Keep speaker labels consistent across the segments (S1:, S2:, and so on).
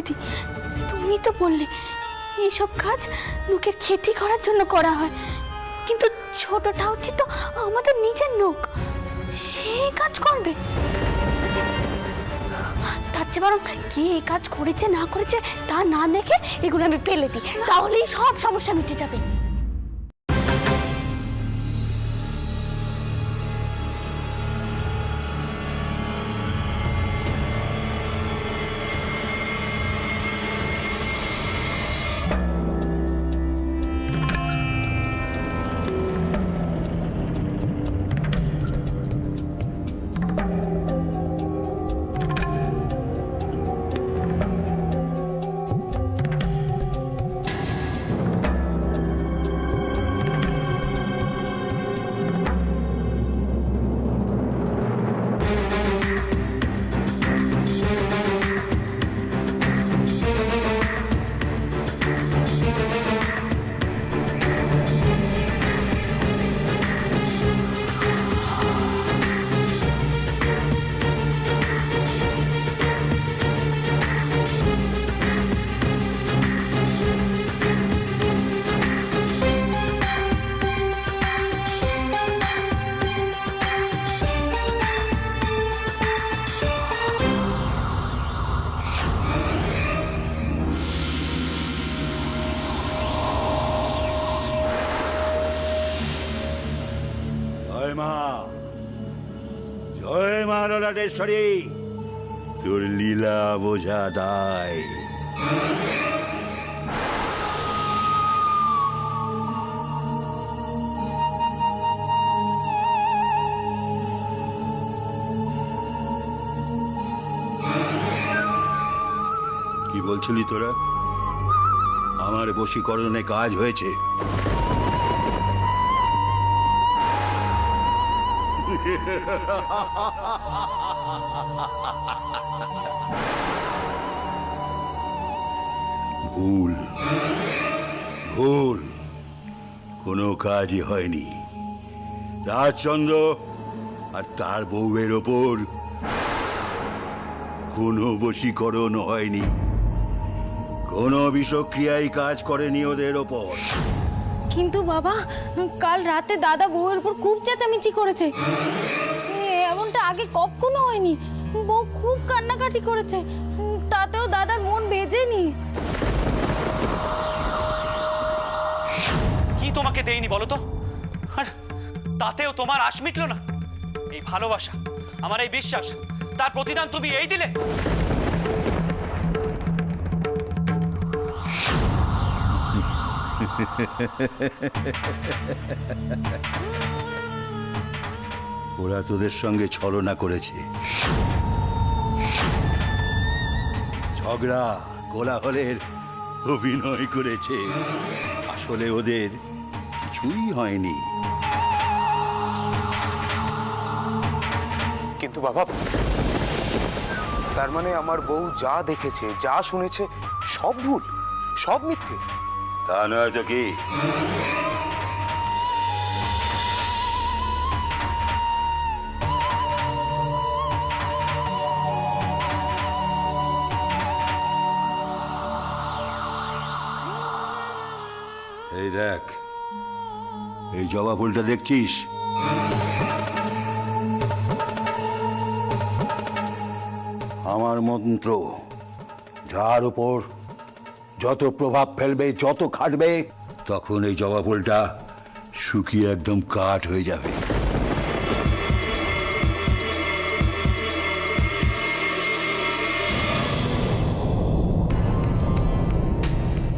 S1: বৌদি, তুমি তো বললে এইসব কাজ লোকের ক্ষতি করার জন্য করা হয়, কিন্তু ছোট ঠাউটি তো আমাদের নিজের লোক, সে কাজ করবে? তার চেয়ে বরং কে এই কাজ করেছে না করেছে তা না দেখে এগুলো আমি ফেলে দিই, তাহলেই সব সমস্যা মিটে যাবে।
S2: জয় মা ললাটেশ্বরী, তোর লীলা বোঝা দায়। কি বলছিলি তোরা? আমার বশীকরণে কাজ হয়েছে? ভুল ভুল, কোনো কাজই হয়নি। রাজচন্দ্র আর তার বউয়ের ওপর কোনো বশীকরণ হয়নি, কোনো বিষক্রিয়াই কাজ করেনি ওদের ওপর।
S1: কিন্তু বাবা, কাল রাতে দাদা বউয়ের উপর খুব চেঁচামেচি করেছে, এমনটা আগে কখনো হয়নি। বউ খুব কান্নাকাটি করেছে, তাতেও দাদার মন ভেজেনি।
S3: কি তোমাকে দেইনি বলো তো? আর তাতেও তোমার আশ মিটলো না? এই ভালোবাসা, আমার এই বিশ্বাস, তার প্রতিদান তুমি এই দিলে?
S2: ওরা তোদের সঙ্গে ছলনা করেছে, ঝগড়া কোলাহলের অভিনয় করেছে, আসলে ওদের কিছুই হয়নি।
S4: কিন্তু বাবা, তার মানে আমার বউ যা দেখেছে, যা শুনেছে, সব ভুল, সব মিথ্যে?
S2: তা নয় তো কি? এই দেখ, এই জবা ফুলটা দেখছিস? আমার মন্ত্র, যার উপর যত প্রভাব ফেলবে, যত খাটবে, তখন এই জবা ফুলটা শুকিয়ে একদম কাঠ হয়ে যাবে।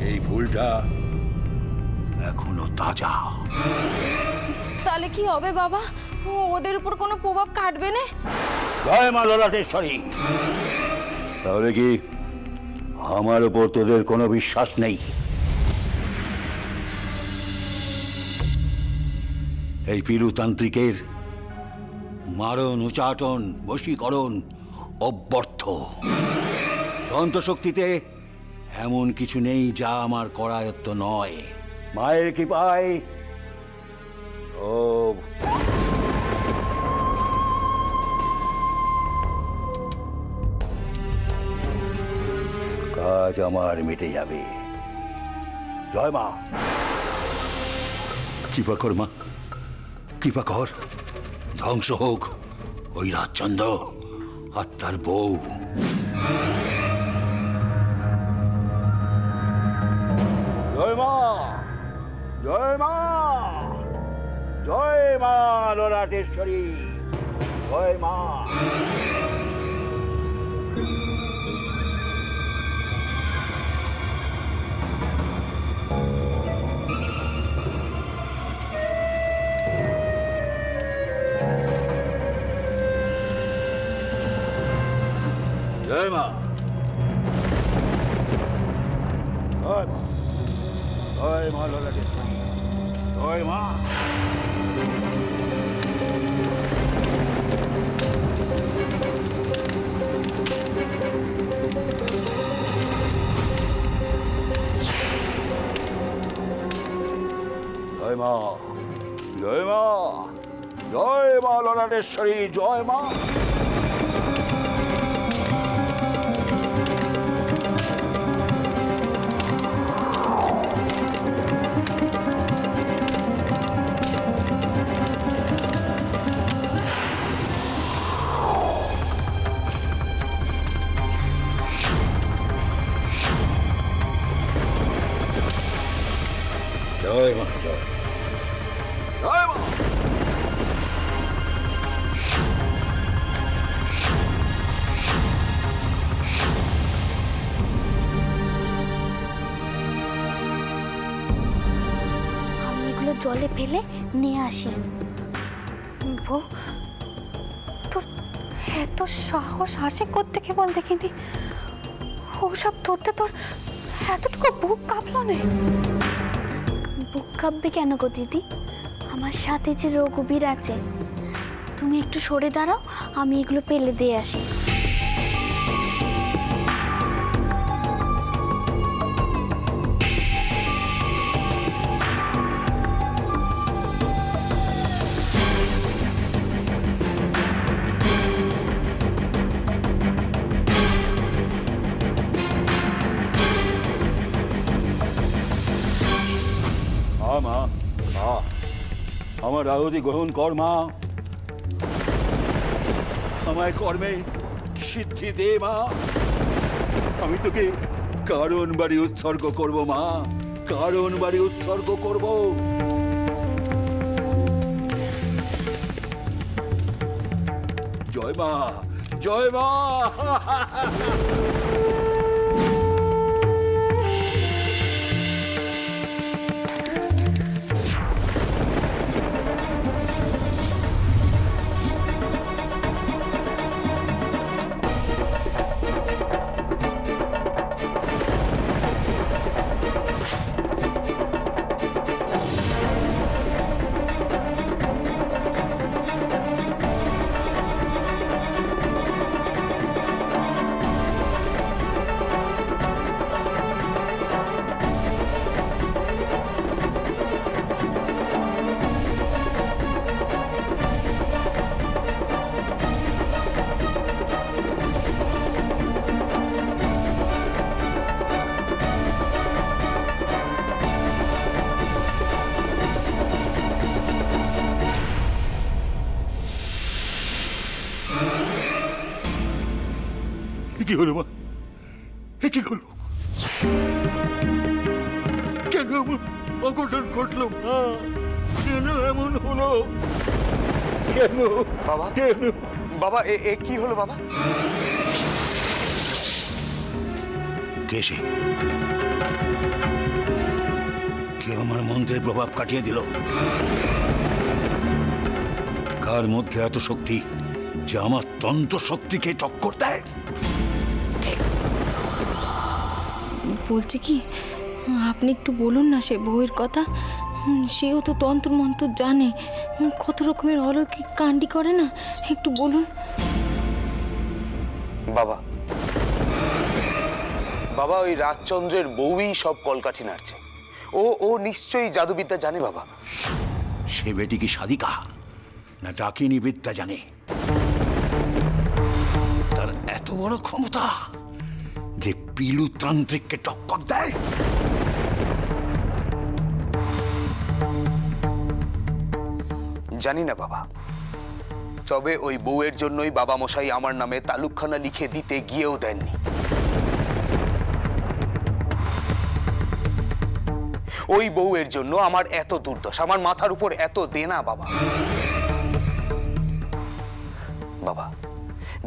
S2: এই ফুলটা এখনো তাজা।
S1: তাহলে কি হবে বাবা? ওদের উপর কোনো প্রভাব কাটবে না?
S2: জয় মা ললাটেশ্বরী। তাহলে কি আমার উপর তোদের কোনো বিশ্বাস নেই? এই পিলুতান্ত্রিকের মারণ, উচাটন, বশীকরণ অব্যর্থ। তন্ত্রশক্তিতে এমন কিছু নেই যা আমার করায়ত্ত নয়। মায়ের কৃপায় সব। কাজ আমার মিটে যাবে। জয় মা। কৃপা কর মা, কৃপা কর। ধ্বংস হোক ওই রাজচন্দ্র আর তার বউ। জয় মা, জয় মা, জয় মা ললাটেশ্বরী, জয় মা। জয় মা, জয় মা, জয় মা ললাটেশ্বরী, জয় মা। জয় মা, জয় মা, জয় মা ললাটেশ্বরী, জয় মা। জয় মা, জয়, জয় মা।
S5: আমি এগুলো জলে ফেলে নিয়ে আসি।
S1: বউ, তোর এত সাহস আসে কোত্থেকে বল দেখিনি। ওসব ধরতে তোর এতটুকু বুক কাঁপলো না?
S5: বুক কাঁপবে কেন গো দিদি? আমার সাথে যে রঘুবীর আছে, তুমি একটু সরে দাঁড়াও, আমি এগুলো পেলে দিয়ে আসি।
S2: মা, আমার আহুতি গ্রহণ কর মা। আমায় কর্মে সিদ্ধি দে মা। আমি তোকে কারণ বাড়ি উৎসর্গ করব মা, কারণ বাড়ি উৎসর্গ করব। জয় মা, জয় মা। কি হলো মা? কি হলো? কেন এমন অঘটন ঘটলো মা? কেন এমন হলো? কেন
S4: বাবা,
S2: কেন?
S4: বাবা, এ কি হলো বাবা?
S2: কে সে? কে আমার মন্ত্রের প্রভাব কাটিয়ে দিল? কার মধ্যে এত শক্তি যে আমার তন্ত্র শক্তিকে টক্কর দেয়?
S1: বলছি কি, আপনি একটু বলুন না সে বউয়ের কথা। সেও তো তন্ত্র মন্ত্র জানে, কত রকমের অলৌকিক কাণ্ডি করে না, একটু বলুন।
S4: বাবা, বাবা, ওই রাজচন্দ্রের বউই সব কলকাঠি নাড়ছে। ও নিশ্চয়ই জাদুবিদ্যা জানে বাবা।
S2: সে বেটি কি সাধিকা না ডাকিনী বিদ্যা জানে? তার এত বড় ক্ষমতা যে বিলু তান্ত্রিককে টক্কর দেয়?
S4: জানি না বাবা, তবে ওই বউয়ের জন্যই বাবা মশাই আমার নামে তালুকখানা লিখে দিতে গিয়েও দেননি। ওই বউয়ের জন্য আমার এত দুর্দশা, আমার মাথার উপর এত দেনা বাবা। বাবা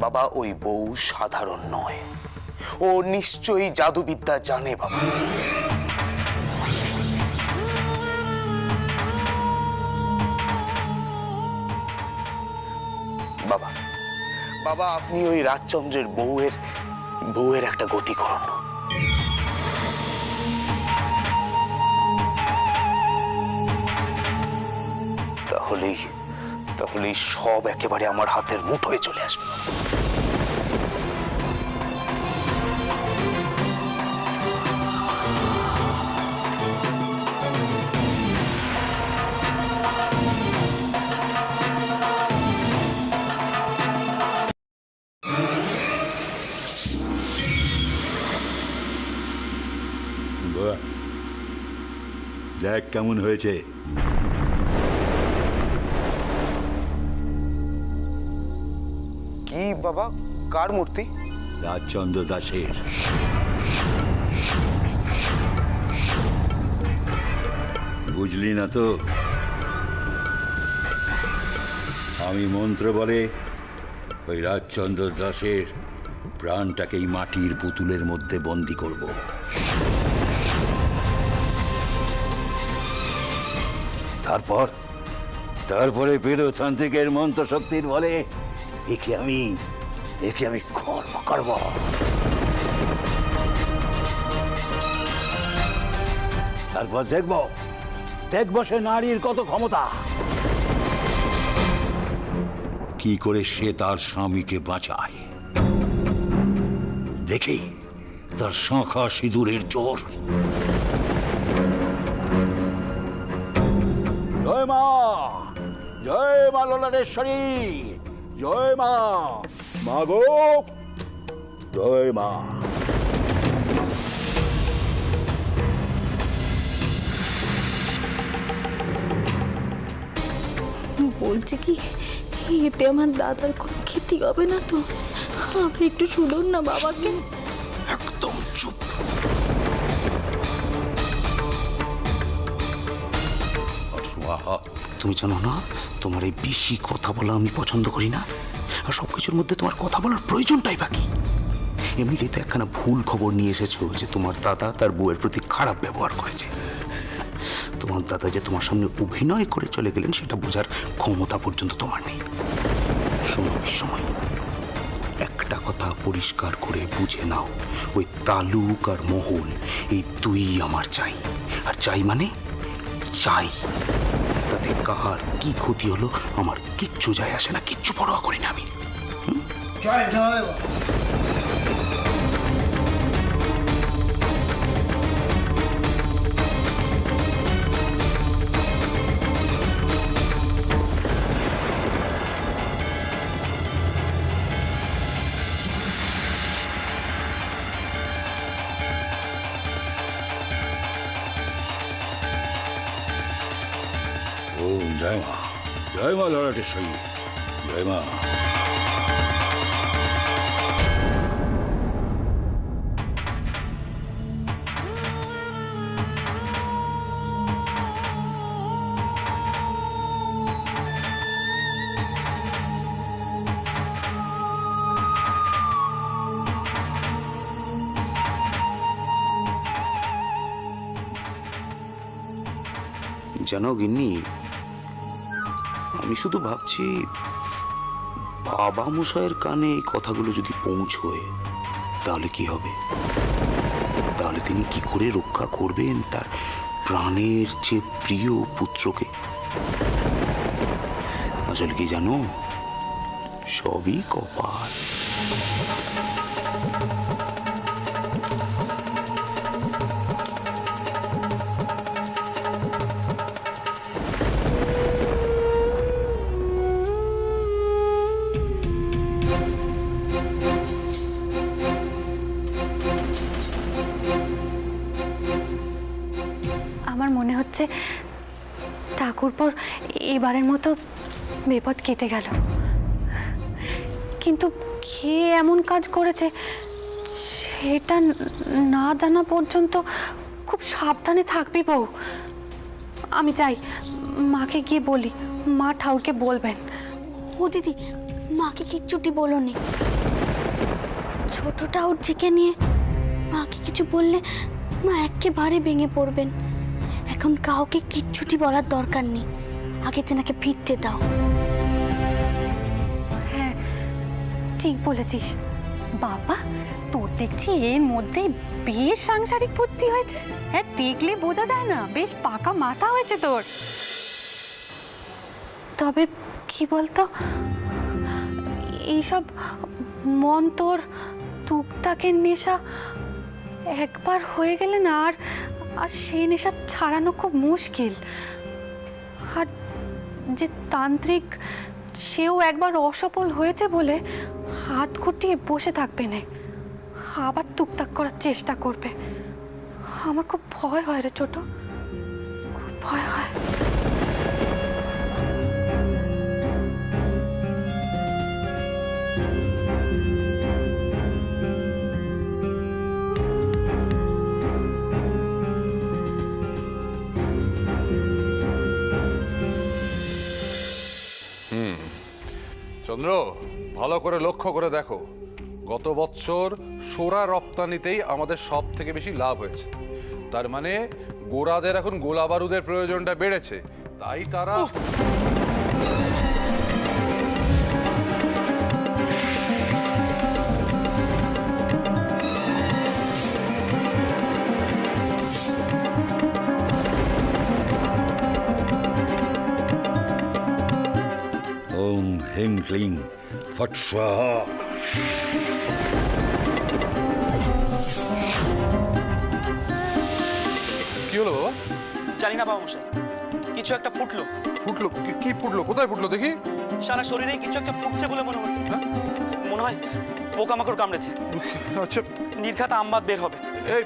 S4: বাবা ওই বউ সাধারণ নয়, ও নিশ্চয়ই জাদুবিদ্যা জানে বাবা। বাবা বাবা আপনি ওই রাজচন্দ্রের বউয়ের একটা গতি করুন। তাহলেই সব একেবারে আমার হাতের মুঠোয় চলে আসবে।
S2: বাহ, দেখ কেমন হয়েছে।
S4: কি বাবা, কার মূর্তি?
S2: রাজচন্দ্র দাসের। বুঝলি না তো? আমি মন্ত্র বলে ওই রাজচন্দ্র দাসের প্রাণটাকে এই মাটির পুতুলের মধ্যে বন্দি করব। তারপরে পেল তান্ত্রিকের মন্ত্র শক্তির বলে একে আমি কর্ম করব। তারপর দেখব সে নারীর কত ক্ষমতা, কি করে সে তার স্বামীকে বাঁচায়। দেখি তার শাঁখা সিঁদুরের জোর। জয় মা ললাটেশ্বরী, জয় মা গো, জয় মা।
S1: বলছে কি এতে আমার দাদার কোনো ক্ষতি হবে না তো? আপনি একটু শুনুন না বাবাকে।
S2: একদম চুপ।
S4: তুমি জানো না, তোমার এই বেশি কথা বলা আমি পছন্দ করি না। আর সবকিছুর মধ্যে তোমার কথা বলার প্রয়োজনটাই বাকি। এমনিতেই তো একখানা ভুল খবর নিয়ে এসেছো যে তোমার দাদা তার বউয়ের প্রতি খারাপ ব্যবহার করেছে। তোমার দাদা যে তোমার সামনে অভিনয় করে চলে গেলেন সেটা বোঝার ক্ষমতা পর্যন্ত তোমার নেই। শোনো বিস্ময়, একটা কথা পরিষ্কার করে বুঝে নাও, ওই তালুক আর মহল এই দুই আমার চাই। আর চাই মানে চাই। তাতে কাহার কি ক্ষতি হলো আমার কিচ্ছু যায় আসে না, কিচ্ছু পরোয়া করি না আমি।
S6: জয় জয় বাবা।
S2: ও জয় মা ললাটেশ্বরী, জয় মা।
S4: জানো গিন্নি, আমি শুধু ভাবছি বাবা মশাইয়ের কানে এই কথাগুলো যদি পৌঁছয় তাহলে কি হবে? তাহলে তিনি কি করে রক্ষা করবেন তার প্রাণের চেয়ে প্রিয় পুত্রকে? আসলে কি জানো, সবই কপাল।
S7: উপর এবারের মতো বিপদ কেটে গেল, কিন্তু কে এমন কাজ করেছে সেটা না জানা পর্যন্ত খুব সাবধানে থাকবি বউ। আমি চাই মাকে গিয়ে বলি, মা ঠাকুরকে বলবেন।
S5: ও দিদি, মাকে কিচ্ছুটি বলোনি। ছোট ঠাকুরজিকে নিয়ে মাকে কিছু বললে মা একেবারে ভেঙে পড়বেন। এখন কাউকে কিচ্ছুটি বলার দরকার নেই, আগে তেনাকে ফিরতে দাও।
S7: হ্যাঁ ঠিক বলেছিস বাবা, তোর দেখছি এর মধ্যে বেশ সাংসারিক বুদ্ধি হয়েছে। হ্যাঁ দেখলে বোঝা যায় না, বেশ পাকা মাথা হয়েছে তোর। তবে কি বলতো, এইসব মন্তর তুকতাকের নেশা একবার হয়ে গেলে না আর সেই নেশা ছাড়ানো খুব মুশকিল। আর যে তান্ত্রিক, সেও একবার অসফল হয়েছে বলে হাত গুটিয়ে বসে থাকবে না, আবার টুকটাক করার চেষ্টা করবে। আমার খুব ভয় হয় রে ছোট, খুব ভয় হয়।
S8: চন্দ্র, ভালো করে লক্ষ্য করে দেখো, গত বছর সোরা রপ্তানিতেই আমাদের সব থেকে বেশি লাভ হয়েছে। তার মানে গোরাদের এখন গোলা বারুদের প্রয়োজনটা বেড়েছে, তাই তারা
S2: ওম হ্রিং ক্লিং ফট স্বাহা।
S8: কি হলো বাবা?
S3: জানি না বাবা মশাই, কিছু একটা ফুটলো।
S8: ফুটলো? কি ফুটলো? কোথায় ফুটলো দেখি?
S3: সারা শরীরে কিছু একটা ফুটছে বলে মনে হচ্ছে। মনে হয় পোকামাকড় কামড়েছে।
S8: আচ্ছা,
S3: নির্ঘাত আমবাদ বের হবে।
S8: এই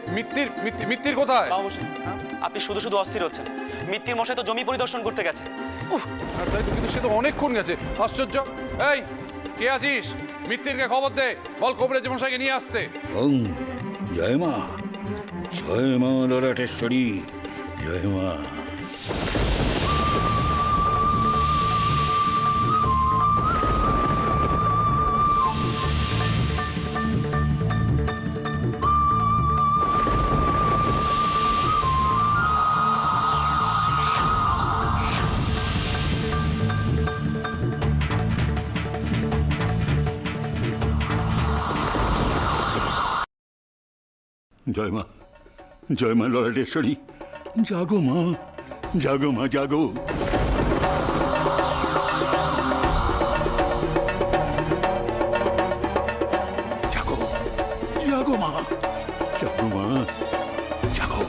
S8: মিত্তির কোথায়?
S3: বাবা মশাই, আপনি শুধু শুধু অস্থির হচ্ছেন। মিত্তির মশাই তো জমি পরিদর্শন করতে গেছে।
S8: আর তাই তো, কিন্তু সে তো অনেকক্ষণ গেছে। আশ্চর্য। এই, কে আছিস? মিত্তিরকে খবর দে, বল কবিরাজ মশাইকে নিয়ে আসতে।
S2: ওং জয় মা, জয় মা ললাটেশ্বরী, জয় মা। জয় মা, জয় মা ললাটেশ্বরী, জাগো মা, জাগো মা, জাগো। জাগো, জাগো মা, জাগো মা, জাগো।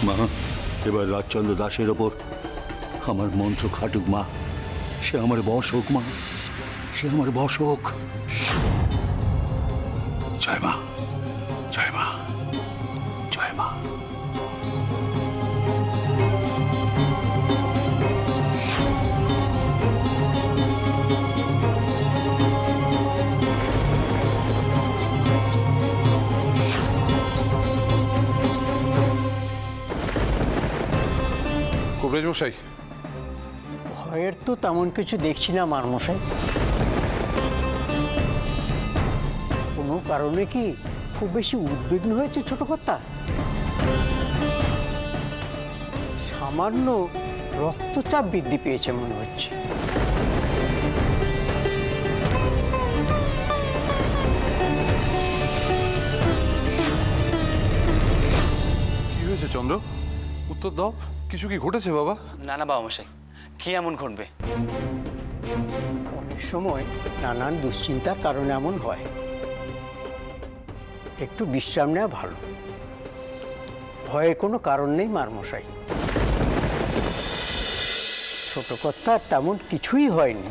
S2: মা, এবার রাজচন্দ্র দাসের ওপর আমার মন্ত্র খাটুক মা। সে আমার বশ হোক মা, সে আমার বশ হোক। জয় মা, জয় মা, জয় মা।
S8: কবিরাজ মশাই,
S9: ভয়ের তো তেমন কিছু দেখছি না মারমশাই। কোনো কারণে কি খুব বেশি উদ্বিগ্ন হয়েছে ছোট কর্তা? সামান্য রক্তচাপ বৃদ্ধি পেয়েছে মনে হচ্ছে।
S8: উত্তর দাও, কিছু কি ঘটেছে বাবা?
S3: না না বাবা মশাই, কি এমন ঘটবে?
S9: অনেক সময় নানান দুশ্চিন্তার কারণে এমন হয়। একটু বিশ্রাম নেওয়া ভালো। ভয়ের কোনো কারণ নেই মারমশাই। ছোট কর্তার তেমন কিছুই হয়নি।